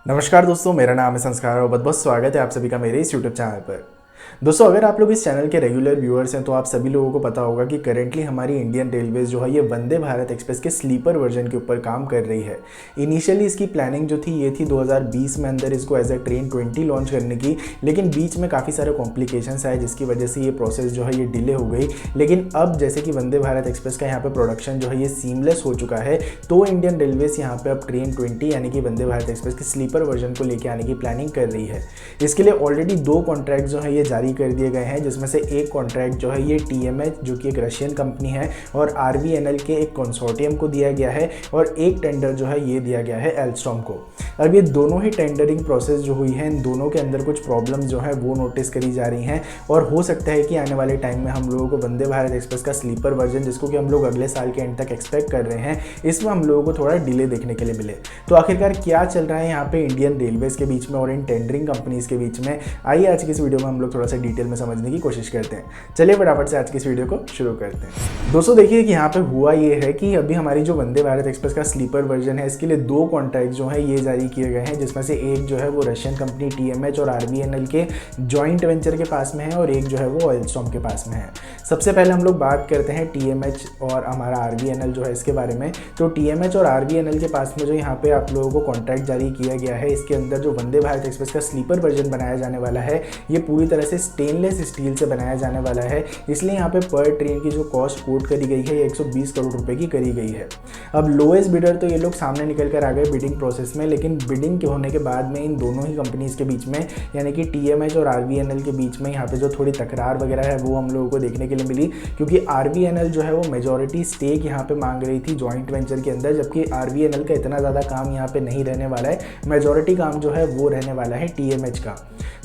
नमस्कार दोस्तों, मेरा नाम है संस्कार और बहुत बहुत स्वागत है आप सभी का मेरे इस यूट्यूब चैनल पर। दोस्तों, अगर आप लोग इस चैनल के रेगुलर व्यूअर्स हैं तो आप सभी लोगों को पता होगा कि करेंटली हमारी इंडियन रेलवेज जो है ये वंदे भारत एक्सप्रेस के स्लीपर वर्जन के ऊपर काम कर रही है। इनिशियली इसकी प्लानिंग जो थी ये थी 2020 में अंदर इसको एज ए ट्रेन 20 लॉन्च करने की, लेकिन बीच में काफ़ी सारे कॉम्प्लिकेशंस आए जिसकी वजह से ये प्रोसेस जो है ये डिले हो गई। लेकिन अब जैसे कि वंदे भारत एक्सप्रेस का यहाँ पे प्रोडक्शन जो है ये सीमलेस हो चुका है, तो इंडियन रेलवेज यहाँ पे अब ट्रेन 20 यानी कि वंदे भारत एक्सप्रेस के स्लीपर वर्जन को लेकर आने की प्लानिंग कर रही है। इसके लिए ऑलरेडी 2 कॉन्ट्रैक्ट जो है ये जारी कर दिए गए हैं, जिसमें से एक कॉन्ट्रैक्ट जो है ये TMH जो कि एक रशियन कंपनी है और RVNL के एक कंसोर्टियम को दिया गया है, और एक टेंडर जो है ये दिया गया है एल्स्टॉम को। अब ये दोनों ही टेंडरिंग प्रोसेस जो हुई है, इन दोनों के अंदर कुछ प्रॉब्लम्स जो है वो नोटिस करी जा रही हैं, और हो सकता है कि आने वाले टाइम में हम लोगों को वंदे भारत एक्सप्रेस का स्लीपर वर्जन, जिसको कि हम लोग अगले साल के एंड तक एक्सपेक्ट कर रहे हैं, इसमें हम लोगों को थोड़ा डिले देखने के लिए मिले। तो आखिरकार क्या चल रहा है यहाँ पे इंडियन रेलवेज के बीच में और इन टेंडरिंग कंपनीज के बीच में, आइए आज की इस वीडियो में हम लोग थोड़ा सा डिटेल में समझने की कोशिश करते हैं। चलिए फटाफट से आज की इस वीडियो को शुरू करते हैं। दोस्तों देखिए कि यहाँ पे हुआ ये है कि अभी हमारी जो वंदे भारत एक्सप्रेस का स्लीपर वर्जन है, इसके लिए 2 कॉन्ट्रैक्ट जो है ये जारी किए गए हैं, जिसमें से एक जो है वो रशियन कंपनी TMH और RVNL के जॉइंट वेंचर के पास में है, और एक जो है वो एल्स्टॉम के पास में है। सबसे पहले हम लोग बात करते हैं TMH और हमारा RVNL जो है इसके बारे में। तो TMH और RVNL के पास में जो यहाँ पे आप लोगों को कॉन्ट्रैक्ट जारी किया गया है, इसके अंदर जो वंदे भारत एक्सप्रेस का स्लीपर वर्जन बनाया जाने वाला है, ये पूरी तरह से स्टेनलेस स्टील से बनाया जाने वाला है। इसलिए यहाँ पे पर ट्रेन की जो कॉस्ट कोट करी गई है 120 करोड़ रुपए की करी गई है। अब लोएस्ट बिडर तो ये लोग सामने निकल कर आ गए बिडिंग प्रोसेस में, लेकिन बिडिंग के होने के बाद में इन दोनों ही कंपनीज के बीच में, यानी कि TMH और RVNL के बीच में यहाँ पे जो थोड़ी तकरार वगैरह है वो हम लोगों को देखने के लिए मिली, क्योंकि RVNL जो है वो मेजॉरिटी स्टेक यहाँ पे मांग रही थी जॉइंट वेंचर के अंदर, जबकि RVNL का इतना ज़्यादा काम यहाँ पे नहीं रहने वाला है। मेजॉरिटी काम जो है वो रहने वाला है TMH का।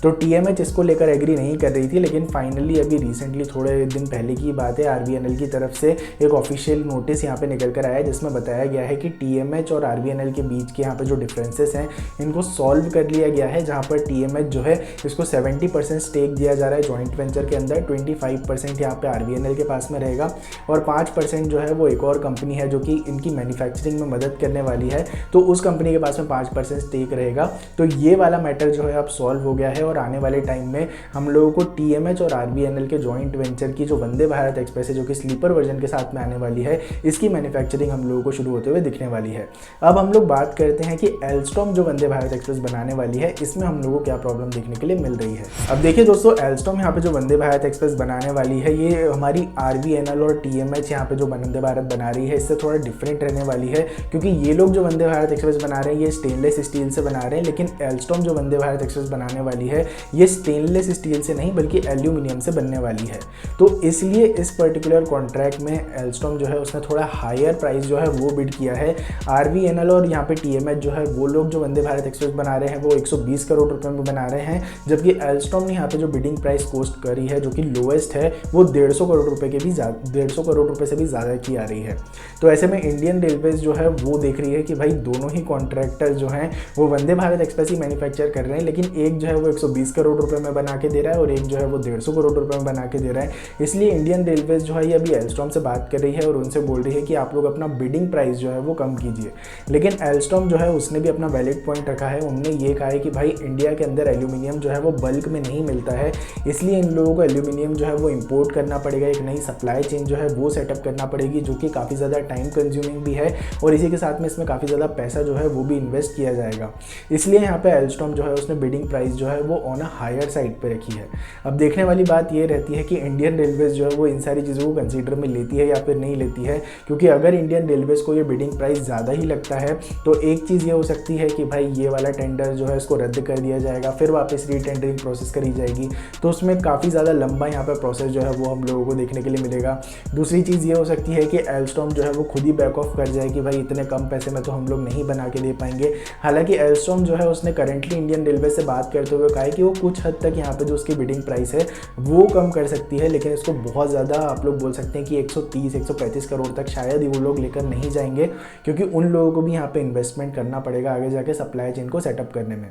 तो TMH इसको लेकर एग्री नहीं कर रही थी, लेकिन फाइनली अभी रिसेंटली थोड़े दिन पहले की बात है, RVNL की तरफ से एक ऑफिशियल नोटिस यहाँ पे निकल कर आया है, जिसमें बताया गया है कि TMH और RVNL के बीच के यहाँ पे जो डिफरेंसेस हैं इनको सॉल्व कर लिया गया है, जहाँ पर TMH जो है इसको 70% स्टेक दिया जा रहा है जॉइंट वेंचर के अंदर, 25% यहाँ पे RVNL के पास में रहेगा, और 5% जो है वो एक और कंपनी है जो कि इनकी मैन्युफैक्चरिंग में मदद करने वाली है, तो उस कंपनी के पास में 5% स्टेक रहेगा। तो ये वाला मैटर जो है अब सॉल्व हो गया है, और आने वाले टाइम में हम लोगों को TMH और RVNL के जॉइंट वेंचर की जो वंदे भारत एक्सप्रेस है, जो कि स्लीपर वर्जन के साथ में आने वाली है, इसकी मैन्युफैक्चरिंग हम लोगों को शुरू होते हुए दिखने वाली है। अब हम लोग बात करते हैं कि एल्स्टॉम जो वंदे भारत एक्सप्रेस बनाने वाली है, इसमें हम लोगों को क्या प्रॉब्लम देखने के लिए मिल रही है। अब देखिए दोस्तों, एल्स्टॉम यहाँ पे जो वंदे भारत एक्सप्रेस बनाने वाली है, ये हमारी RVNL और TMH यहाँ पे जो वंदे भारत बना रही है, इससे थोड़ा डिफरेंट रहने वाली है, क्योंकि ये लोग जो वंदे भारत एक्सप्रेस बना रहे हैं ये स्टेनलेस स्टील से बना रहे हैं, लेकिन एल्स्टॉम जो वंदे भारत एक्सप्रेस बनाने वाली है ये स्टेनलेस स्टील से नहीं बल्कि एल्यूमिनियम से बनने वाली है। तो इसलिए इस पर्टिकुलर कॉन्ट्रैक्ट में एल्स्टॉम जो है उसने थोड़ा हायर प्राइस जो है वो बिड किया है। RVNL और यहाँ पे TMH जो है वो लोग जो वंदे भारत एक्सप्रेस बना रहे हैं वो 120 करोड़ रुपए में बना रहे हैं, जबकि एल्स्टॉम ने यहाँ पे जो बिडिंग प्राइस कोस्ट करी है, जो कि लोएस्ट है, वो 150 करोड़ रुपए के भी 150 करोड़ रुपए से भी ज़्यादा की आ रही है। तो ऐसे में इंडियन रेलवेज जो है वो देख रही है कि भाई दोनों ही कॉन्ट्रैक्टर जो हैं वो वंदे भारत एक्सप्रेस ही मैन्युफैक्चर कर रहे हैं, लेकिन एक जो है वो 120 करोड़ रुपए में बना के दे रहा है और एक जो है वो 150 करोड़ रुपए में बना के दे रहा है। इसलिए इंडियन रेलवेज जो है ये अभी एल्स्टॉम से बात कर रही है और उनसे बोल रही है कि आप लोग अपना बिडिंग प्राइस जो है वो कम कीजिए। लेकिन एल्स्टॉम जो है उसने भी अपना वैलिड पॉइंट रखा है। उन्होंने ये कहा है कि भाई इंडिया के अंदर एल्यूमिनियम जो है वो बल्क में नहीं मिलता है, इसलिए इन लोगों को एल्यूमिनियम जो है वो इंपोर्ट करना पड़ेगा, एक नई सप्लाई चेन जो है वो सेटअप करना पड़ेगी, जो कि काफ़ी ज़्यादा टाइम कंज्यूमिंग भी है, और इसी के साथ में इसमें काफ़ी ज़्यादा पैसा जो है वो भी इन्वेस्ट किया जाएगा। इसलिए यहाँ पे एल्स्टॉम जो है उसने बिडिंग प्राइस जो है वो ऑन अ हायर साइड पे रखी है। अब देखने वाली बात ये रहती है कि इंडियन रेलवेज जो है वो इन सारी चीज़ों को कंसीडर में लेती है या फिर नहीं लेती है, क्योंकि अगर इंडियन रेलवेज को ये बिडिंग प्राइस ज़्यादा ही लगता है तो एक चीज़ ये हो सकती है कि भाई ये वाला टेंडर जो है इसको रद्द कर दिया जाएगा, फिर वापस रीटेंडरिंग प्रोसेस करी जाएगी, तो उसमें काफ़ी ज़्यादा लंबा यहाँ पर प्रोसेस जो है वो हम लोगों को देखने के लिए मिलेगा। दूसरी चीज़ ये हो सकती है कि एल्स्टॉम जो है वो खुद ही बैक ऑफ कर जाए कि भाई इतने कम पैसे में तो हम लोग नहीं बना के दे पाएंगे। हालांकि एल्स्टॉम जो है उसने करंटली इंडियन रेलवे से बात करते हुए कहा है कि वो कुछ हद तक यहाँ पे जो उसकी बिडिंग प्राइस है वो कम कर सकती है, लेकिन इसको बहुत ज़्यादा आप लोग बोल सकते हैं कि 130-135 करोड़ तक शायद ही वो लोग लेकर नहीं जाएंगे, क्योंकि उन लोगों को भी यहाँ पे इन्वेस्टमेंट करना पड़ेगा आगे जाके सप्लाई चेन को सेटअप करने में।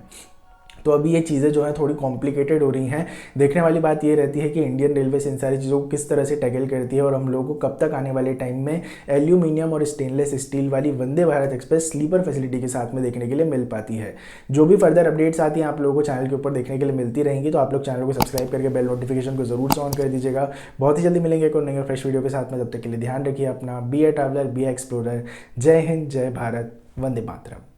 तो अभी ये चीज़ें जो है थोड़ी कॉम्प्लिकेटेड हो रही हैं। देखने वाली बात ये रहती है कि इंडियन रेलवे इन सारी चीज़ों को किस तरह से टैकल करती है और हम लोगों को कब तक आने वाले टाइम में एल्यूमिनियम और स्टेनलेस स्टील वाली Vande Bharat express sleeper facility के साथ में देखने के लिए मिल पाती है। जो भी फर्दर अपडेट्स आती हैं आप लोगों को चैनल के ऊपर देखने के लिए मिलती रहेंगी, तो आप लोग चैनल को सब्सक्राइब करके बेल नोटिफिकेशन को जरूर से ऑन कर दीजिएगा। बहुत ही जल्दी मिलेंगे एक और नई फ्रेश वीडियो के साथ में, तब तक के लिए ध्यान रखिए अपना। Be a traveller, be a explorer. जय हिंद, जय भारत, वंदे मातरम।